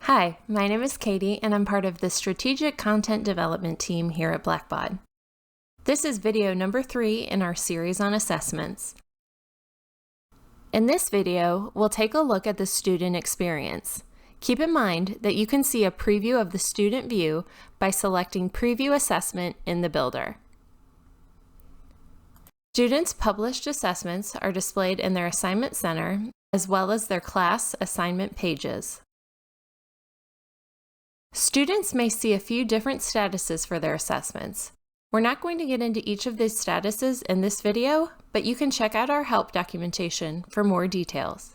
Hi, my name is Katie, and I'm part of the Strategic Content Development team here at Blackbaud. This is video number 3 in our series on assessments. In this video, we'll take a look at the student experience. Keep in mind that you can see a preview of the student view by selecting Preview Assessment in the Builder. Students' published assessments are displayed in their Assignment Center, as well as their class assignment pages. Students may see a few different statuses for their assessments. We're not going to get into each of these statuses in this video, but you can check out our help documentation for more details.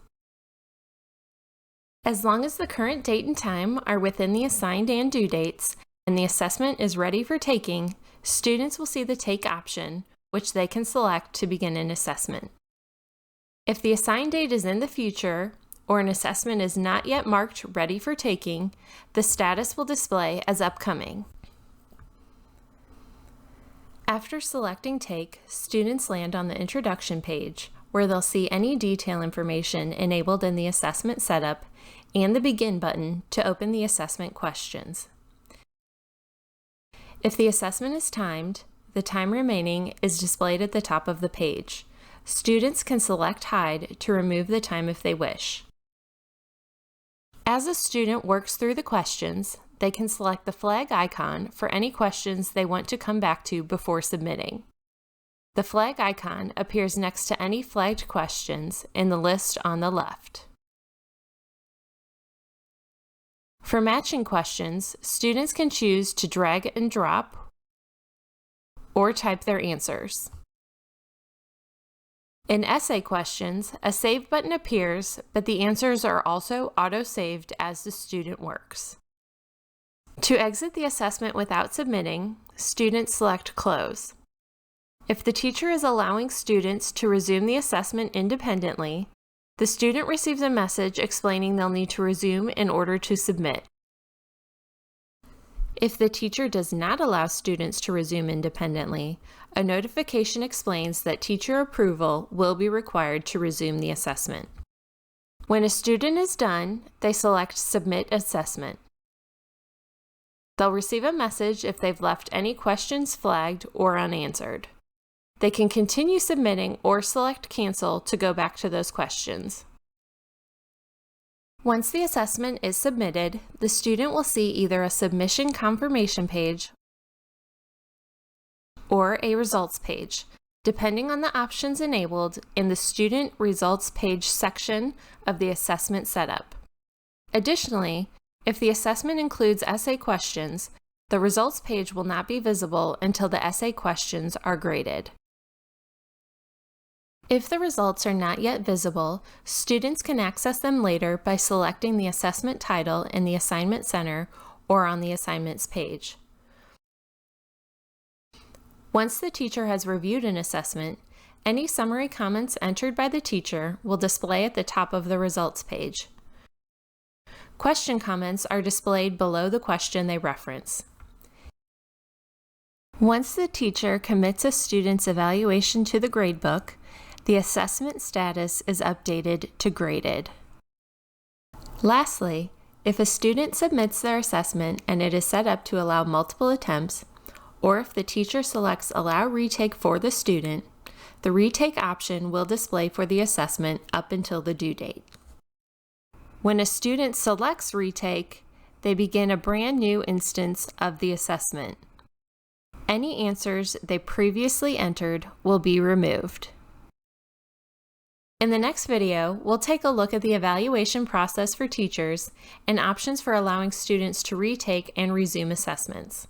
As long as the current date and time are within the assigned and due dates, and the assessment is ready for taking, students will see the Take option, which they can select to begin an assessment. If the assigned date is in the future, or an assessment is not yet marked ready for taking, the status will display as upcoming. After selecting Take, students land on the Introduction page, where they'll see any detail information enabled in the assessment setup and the Begin button to open the assessment questions. If the assessment is timed, the time remaining is displayed at the top of the page. Students can select Hide to remove the time if they wish. As a student works through the questions, they can select the flag icon for any questions they want to come back to before submitting. The flag icon appears next to any flagged questions in the list on the left. For matching questions, students can choose to drag and drop or type their answers. In essay questions, a Save button appears, but the answers are also auto-saved as the student works. To exit the assessment without submitting, students select Close. If the teacher is allowing students to resume the assessment independently, the student receives a message explaining they'll need to resume in order to submit. If the teacher does not allow students to resume independently, a notification explains that teacher approval will be required to resume the assessment. When a student is done, they select Submit Assessment. They'll receive a message if they've left any questions flagged or unanswered. They can continue submitting or select Cancel to go back to those questions. Once the assessment is submitted, the student will see either a submission confirmation page or a results page, depending on the options enabled in the Student Results Page section of the assessment setup. Additionally, if the assessment includes essay questions, the results page will not be visible until the essay questions are graded. If the results are not yet visible, students can access them later by selecting the assessment title in the Assignment Center or on the Assignments page. Once the teacher has reviewed an assessment, any summary comments entered by the teacher will display at the top of the results page. Question comments are displayed below the question they reference. Once the teacher commits a student's evaluation to the gradebook, the assessment status is updated to Graded. Lastly, if a student submits their assessment and it is set up to allow multiple attempts, or if the teacher selects Allow Retake for the student, the Retake option will display for the assessment up until the due date. When a student selects Retake, they begin a brand new instance of the assessment. Any answers they previously entered will be removed. In the next video, we'll take a look at the evaluation process for teachers and options for allowing students to retake and resume assessments.